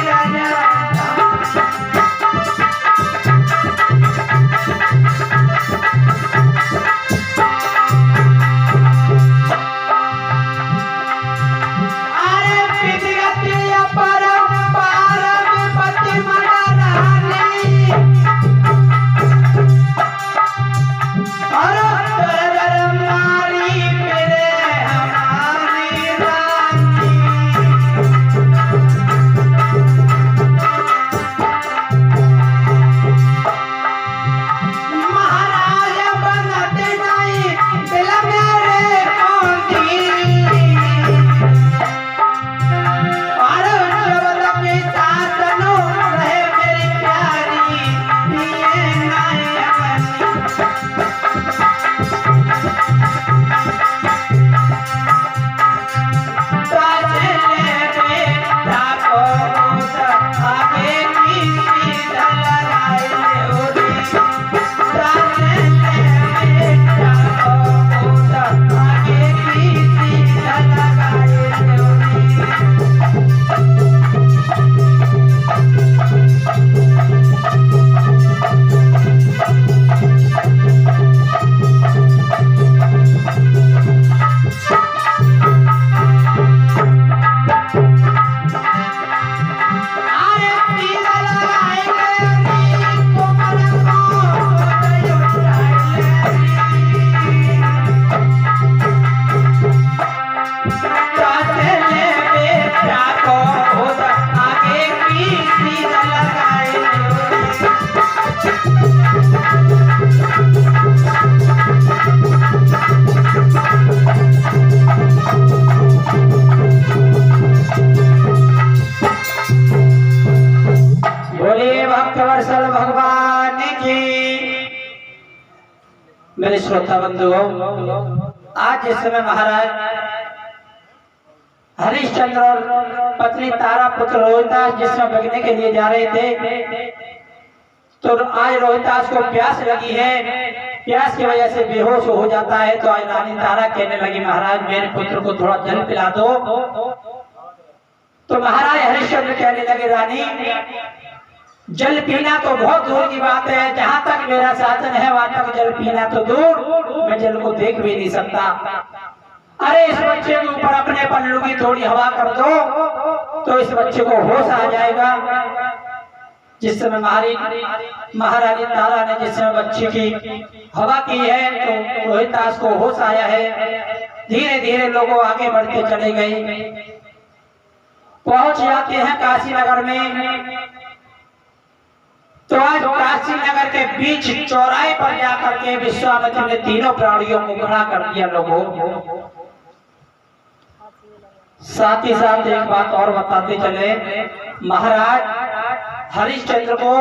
राजा भक्तवत्सल भगवान की। मेरे श्रोता बंधुओं, आज जिस समय महाराज हरिश्चंद्र और पत्नी तारा पुत्र रोहितास जिसमें बगने के लिए जा रहे थे, तो आज रोहितास को प्यास लगी है, प्यास की वजह से बेहोश हो जाता है। तो आज रानी तारा कहने लगी, महाराज मेरे पुत्र को थोड़ा जल पिला दो। तो महाराज हरिश्चंद्र कहने लगे, रानी जल पीना तो बहुत दूर की बात है, जहां तक मेरा शासन है वहां तक जल पीना तो दूर, मैं जल को देख भी नहीं सकता। अरे इस बच्चे के ऊपर अपने पल्लू की थोड़ी हवा कर दो तो इस बच्चे को होश आ जाएगा। जिस समय महारानी तारा ने जिस समय बच्चे की हवा की है तो रोहितास को होश आया है। धीरे धीरे लोग आगे बढ़ते चले गए, पहुंच जाते हैं काशी नगर में। तो आज काशी नगर के बीच चौराहे पर जाकर के विश्वामित्र ने तीनों प्राणियों को खड़ा कर दिया। लोगों साथ ही साथ एक बात और बताते चले, महाराज हरिश्चंद्र को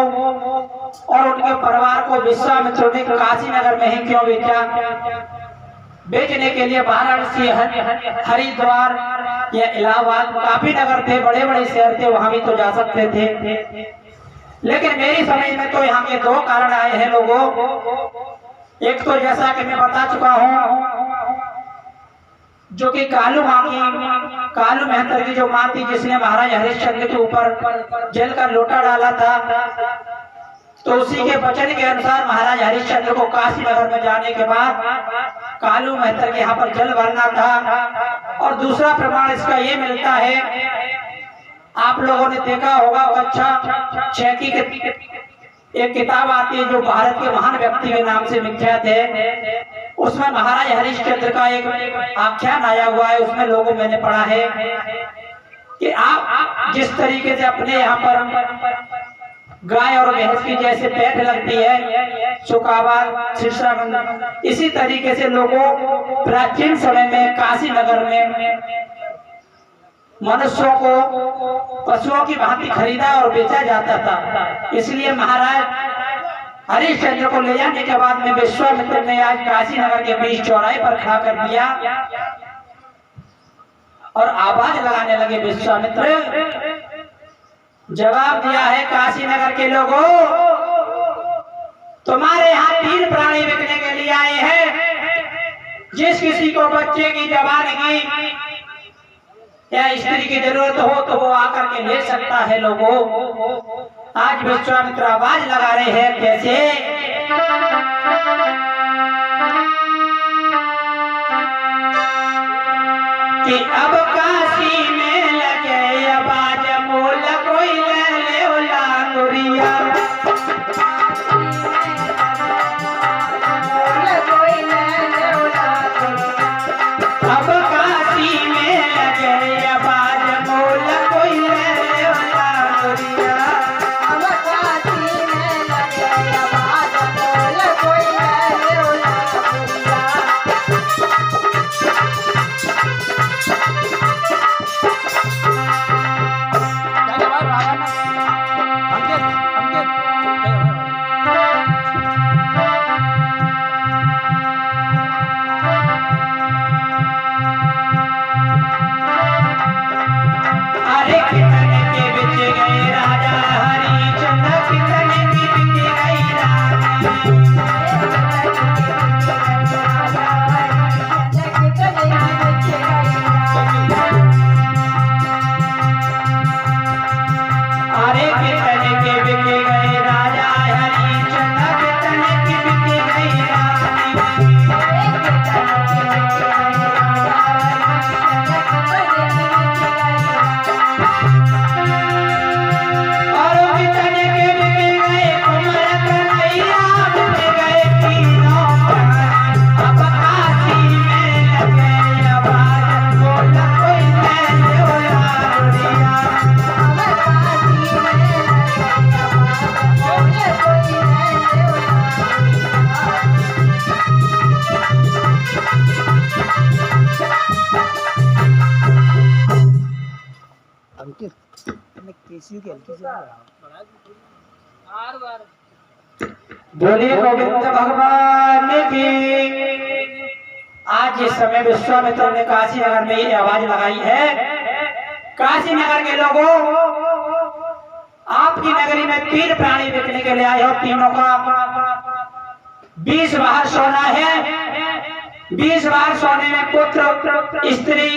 और उनके परिवार को विश्वामित्र ने काशी नगर में ही क्यों बेचा? बेचने के लिए वाराणसी, हरिद्वार या इलाहाबाद काफी नगर थे, बड़े बड़े शहर थे, वहां भी तो जा सकते थे। लेकिन मेरी समझ में तो यहाँ के दो कारण आए हैं लोगों। एक तो जैसा कि मैं बता चुका हूँ, जो कि कालू महंतर की जो मां थी, जिसने महाराज हरिश्चंद्र के ऊपर जल का लोटा डाला था, तो उसी के वचन के अनुसार महाराज हरिश्चंद्र को काशी नगर में जाने के बाद कालू महंतर के यहाँ पर जल भरना था। और दूसरा प्रमाण इसका ये मिलता है, आप लोगों ने देखा होगा कक्षा 6 की एक किताब आती है जो भारत के महान व्यक्ति के नाम से विख्यात है। उसमें महाराज हरिश्चंद्र का एक आख्यान आया हुआ है। उसमें लोगों मैंने पढ़ा है कि आप जिस तरीके से अपने यहाँ पर गाय और भैंस की जैसे पैठ लगती है, सुकाबाद, शीर्षानंद, इसी तरीके से लोगों प्राचीन समय में काशी नगर में मनुष्यों को पशुओं की भांति खरीदा और बेचा जाता था। इसलिए महाराज हरिश्चंद्र को ले जाने के बाद में विश्वामित्र ने आज काशी नगर के बीच चौराहे पर खड़ा कर दिया और आवाज लगाने लगे, विश्वामित्र जवाब दिया है काशी नगर के लोगों, तुम्हारे यहाँ 3 प्राणी बिकने के लिए आए हैं। जिस किसी को बच्चे की जवान की या स्त्री की जरूरत हो तो वो आकर के ले सकता है। लोगों आज विश्वामित्र आवाज लगा रहे हैं, कैसे? कि अब काशी में लगे आवाज मोल कोई ले ले लांगुरिया। बोलिए गोविंद भगवान की। आज जिस समय विश्वामित्र ने काशी नगर में ये आवाज लगाई है, काशी नगर के लोगों, आपकी नगरी में 3 प्राणी बिकने के लिए आए हो। तीनों का 20 बार सोना है। 20 बार सोने में पुत्र स्त्री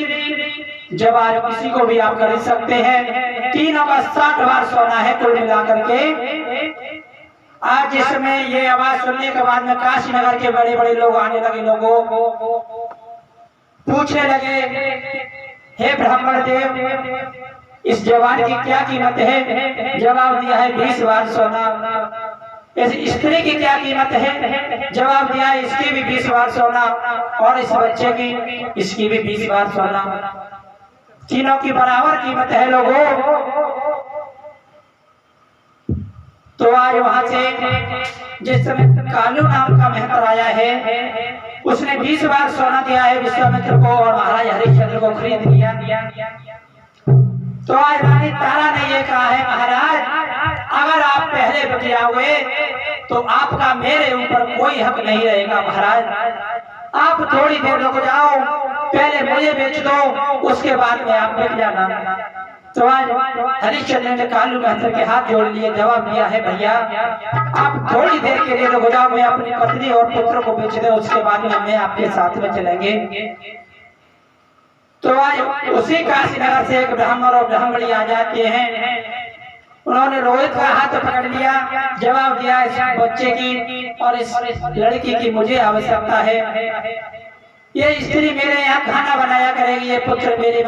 जवान किसी को भी आप खरीद सकते हैं। तीनों का 60 बार सोना है कुल मिलाकर के। आज जिसमें ये आवाज सुनने के बाद में काशी नगर के बड़े बड़े लोग आने लगे, लोगों पूछने लगे, हे ब्राह्मण देव, इस जवान की क्या कीमत है? जवाब दिया है 20 बार सोना। इस स्त्री की क्या कीमत है? जवाब दिया है इसकी भी 20 बार सोना, और इस बच्चे की, इसकी भी 20 बार सोना। तीनों की बराबर कीमत है लोगों। तो आज वहां से जिस समय कालू नाम का मेहतर आया है, उसने 20 बार सोना दिया है विश्वामित्र को, और महाराज हरिश्चंद्र को खरीद लिया। तो आज रानी तारा ने ये कहा है, महाराज अगर आप पहले बच जाओगे तो आपका मेरे ऊपर कोई हक नहीं रहेगा। महाराज आप थोड़ी देर रुक जाओ, पहले मुझे बेच दो, उसके बाद में आप बिक जाना। तो आज हरिश्चंद्र ने कालू मेहतर के हाथ जोड़ लिए, जवाब दिया है, भैया आप थोड़ी देर के लिए रुक जाओ, मैं अपनी पत्नी और पुत्र को बेच दे, उसके बाद में हम आपके साथ में चलेंगे। तो आज उसी काशी नगर से एक ब्राह्मण और ब्राह्मणी आ जाते हैं। उन्होंने रोहित का हाथ पकड़ लिया, जवाब दिया इस बच्चे की और इस लड़की की मुझे आवश्यकता है। ये स्त्री मेरे यहाँ खाना बनाया करेगी, ये पुत्र मेरे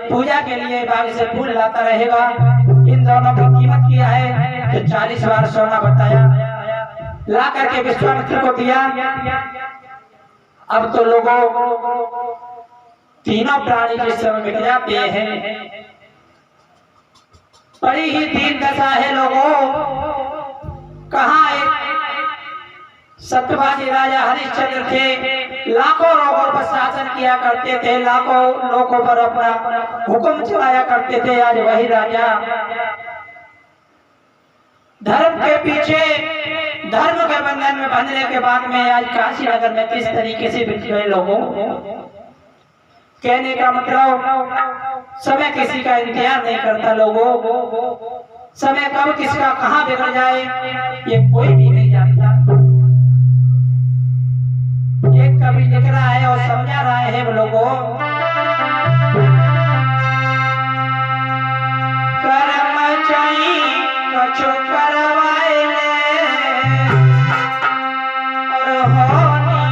पूजा के लिए बाग से फूल लाता रहेगा। इन दोनों की कीमत किया है तो 40 बार सोना बताया, ला करके विश्वामित्र को दिया। अब तो लोगों तीनों प्राणी जिस समय मिट जाते हैं, बड़ी ही दीन दशा है लोगों। कहाँ एक सत्यवादी राजा हरिश्चंद्र थे, लाखों लोगों पर शासन किया करते थे, लाखों लोगों पर अपना हुक्म चलाया करते थे। आज वही राजा धर्म के पीछे, धर्म के बंधन में बंधने के बाद में आज काशी नगर में किस तरीके से बिक गए लोगों। कहने का मतलब समय किसी का इंतजार नहीं करता लोगों। समय कब किसका कहाँ बिगड़ जाए ये कोई भी नहीं जानता। एक कवि लिख रहा है और समझा रहा है वो लोगों, कर्म चाहिए कछु करवाए और होनी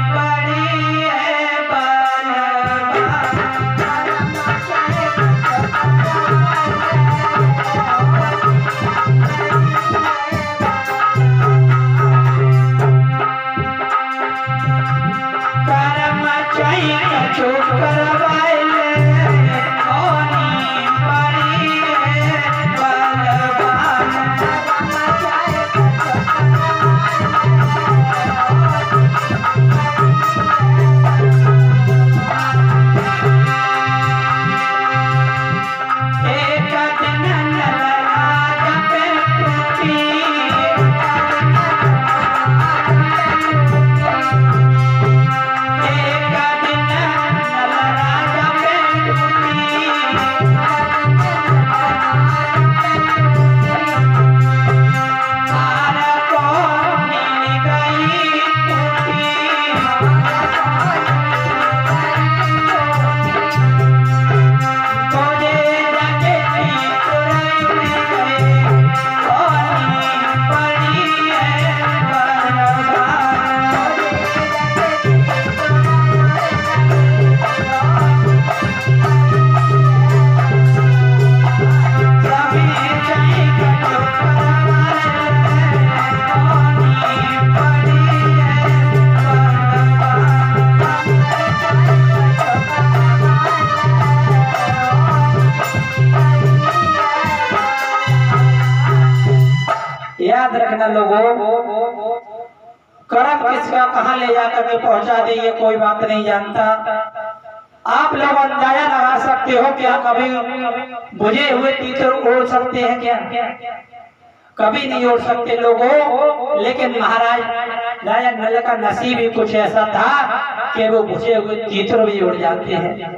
बड़ी है बलवान। कर्म चाहिए कछु करवाए होनी बड़ी है बलवान। एक दिन नलराज पे टूटी, एक दिन नलराज पे टूटी, हार को मिल गई टूटी। खोजे जाके तुरई में होनी बड़ी है बलवान। सभी चाहिए कछु करवाए होनी बड़ी है बलवान। याद रखना लोगों, कर्म किसका कहाँ ले जाकर के पहुंचा दे ये कोई बात नहीं जानता। आप लोग अंदाजा लगा सकते हो क्या कभी बुझे हुए तीतर उड़ सकते हैं क्या? कभी नहीं उड़ सकते लोगों, लेकिन महाराज राजा नल का नसीब ही कुछ ऐसा था कि वो बुझे हुए तीतर भी उड़ जाते हैं।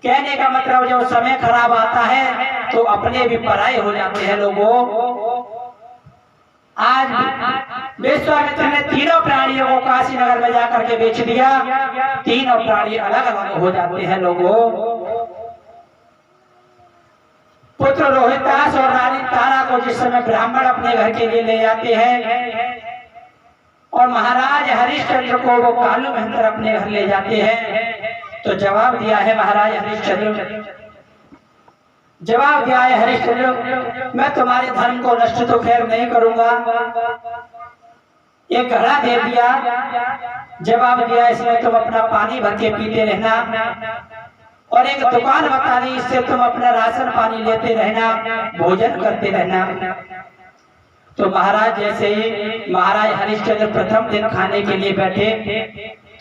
कहने का मतलब जब समय खराब आता है तो अपने भी पराये हो जाते हैं लोगों। आज विश्वामित्र ने तीनों प्राणियों को काशी नगर में जाकर के बेच दिया। तीनों प्राणी अलग अलग हो जाते हैं लोगों। पुत्र रोहितास और रानी तारा को जिस समय ब्राह्मण अपने घर के लिए ले जाते हैं और महाराज हरिश्चंद्र को वो कालू महेंद्र अपने घर ले जाते हैं, तो जवाब दिया है महाराज हरिश्चंद्र, जवाब दिया है हरिश्चंद्र, मैं तुम्हारे धर्म को नष्ट तो खैर नहीं करूंगा। एक घड़ा दे दिया, जवाब दिया इसमें तुम अपना पानी भर के पीते रहना, और एक दुकान बता दी इससे तुम अपना राशन पानी लेते रहना, भोजन करते रहना। तो महाराज जैसे ही महाराज हरिश्चंद्र प्रथम दिन खाने के लिए बैठे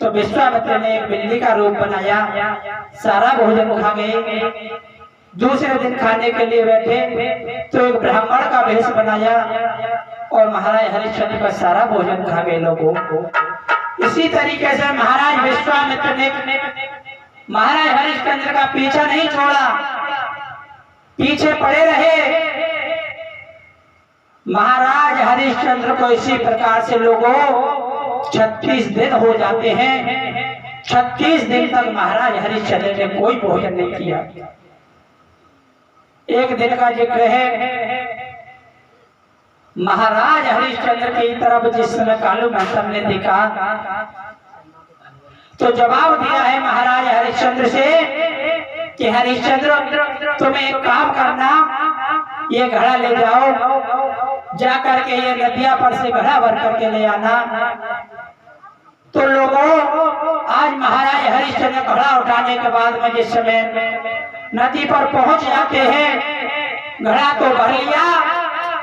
तो विश्वामित्र ने एक बिल्ली का रूप बनाया, सारा भोजन खा गए। दूसरे दिन खाने के लिए बैठे तो एक ब्राह्मण का वेश बनाया और महाराज हरिश्चंद्र का सारा भोजन खा गए लोगों को। इसी तरीके से महाराज विश्वामित्र ने महाराज हरिश्चंद्र का पीछा नहीं छोड़ा, पीछे पड़े रहे। महाराज हरिश्चंद्र को इसी प्रकार से लोगों 36 दिन हो जाते हैं। 36 दिन तक महाराज हरिश्चंद्र ने कोई भोजन नहीं किया। एक दिन का जिक्र है, महाराज हरिश्चंद्र की तरफ जिस समय कालू महेंद्र ने देखा तो जवाब दिया है महाराज हरिश्चंद्र से कि हरिश्चंद्र तुम्हें एक काम करना, ये घड़ा ले जाओ, जाकर के ये नदिया पर से घड़ा भर करके ले आना। तो लोगों आज महाराज हरिश्चंद्र घड़ा उठाने के बाद में जिस समय नदी पर पहुंच जाते हैं, घड़ा तो भर लिया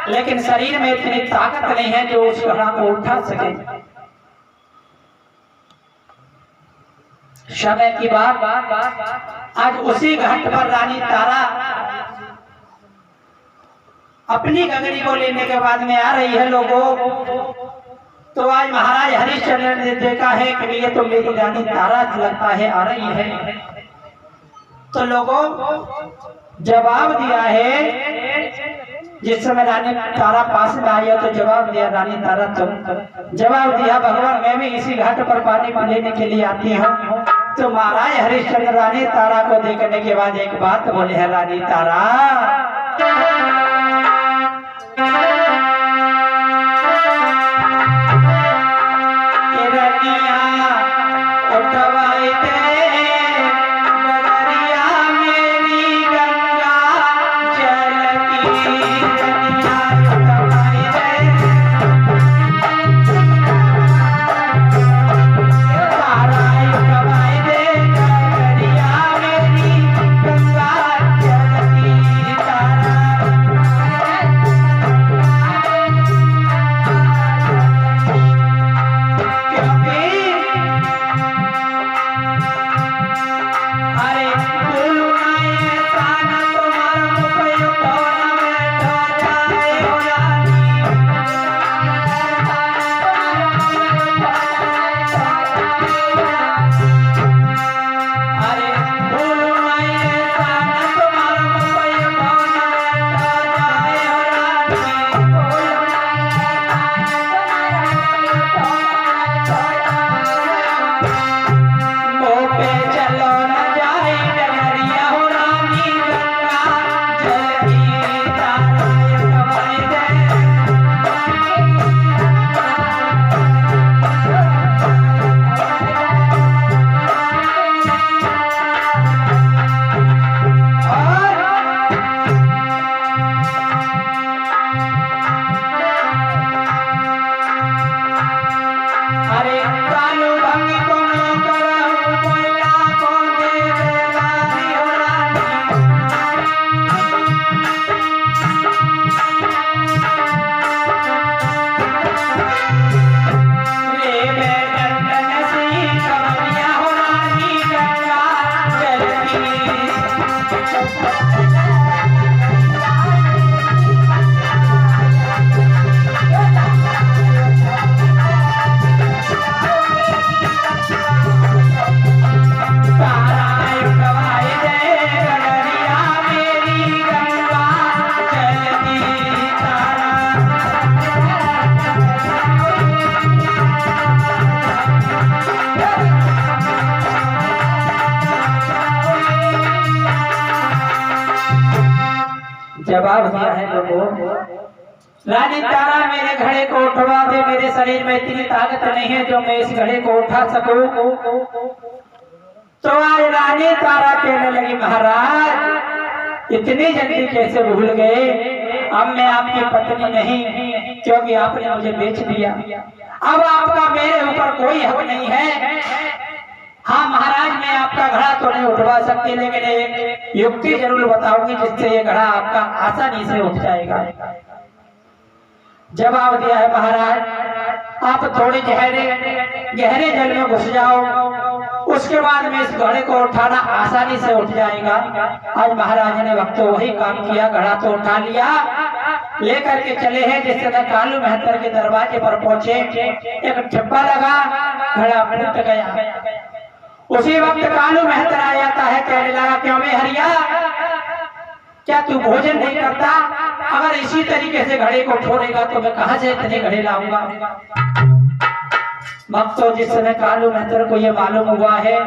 लेकिन शरीर में इतनी ताकत नहीं है जो उस घड़ा को उठा सके। समय की बात आज उसी घाट पर रानी तारा अपनी गगरी को लेने के बाद में आ रही है लोगों। तो आज महाराज हरिश्चंद्र ने देखा है कि ये तो मेरी रानी तारा लगता है आ रही है। तो लोगों जवाब दिया है, जिस समय रानी तारा पास में आई तो जवाब दिया रानी तारा तुम, जवाब दिया भगवान मैं भी इसी घाट पर पानी लेने के लिए आती हूँ। तो महाराज हरिश्चंद्र रानी तारा को देखने के बाद एक बात बोले है, रानी तारा जवाब दिया है लोगों, रानी तारा मेरे घड़े को उठवा दे, मेरे शरीर में इतनी ताकत नहीं है जो मैं इस घड़े को उठा सकूं। तो आज रानी तारा कहने लगी, महाराज इतनी जल्दी कैसे भूल गए, अब मैं आपकी पत्नी नहीं, क्योंकि आपने मुझे बेच दिया, अब आपका मेरे ऊपर कोई हक नहीं है। हाँ महाराज, मैं आपका घड़ा तो नहीं उठवा सकती, लेकिन एक युक्ति जरूर बताऊंगी जिससे ये घड़ा आपका आसानी से उठ जाएगा। जवाब दिया है, महाराज आप थोड़े गहरे जल में घुस जाओ, उसके बाद में इस घड़े को उठाना आसानी से उठ जाएगा। आज महाराज ने वक्त वही काम किया, घड़ा तो उठा लिया, लेकर के चले हैं। जिस समय कालू मेहतर के दरवाजे पर पहुंचे, एक ठप्पा लगा, घड़ा फूट गया। उसी वक्त कालू मेहतर आ जाता है, कहने लगा, क्यों मैं हरिया, क्या तू भोजन नहीं करता? अगर इसी तरीके से घड़े को छोड़ेगा तो मैं कहां से इतने घड़े लाऊंगा? भक्तों, जिस समय कालू मेहतर को यह मालूम हुआ है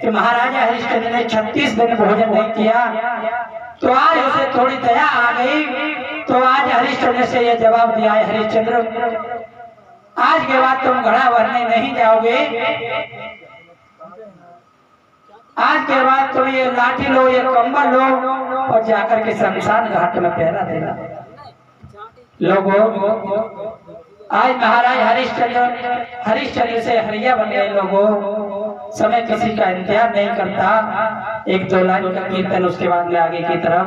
कि महाराजा हरिश्चंद्र ने 36 दिन भोजन नहीं किया, तो आज उसे थोड़ी दया आ गई। तो आज हरिश्चंद्र से यह जवाब दिया है, हरिश्चंद्र आज के बाद तुम घड़ा भरने नहीं जाओगे, आज के बाद तुम ये लाठी लो, ये कंबल लो और जाकर के शमशान घाट में पहरा देना। लोगों, आज महाराज हरिश्चंद्र से हरिया बन गए। लोगों, समय किसी का इंतजार नहीं करता। एक दो लाइन का कीर्तन, उसके बाद में आगे की तरफ।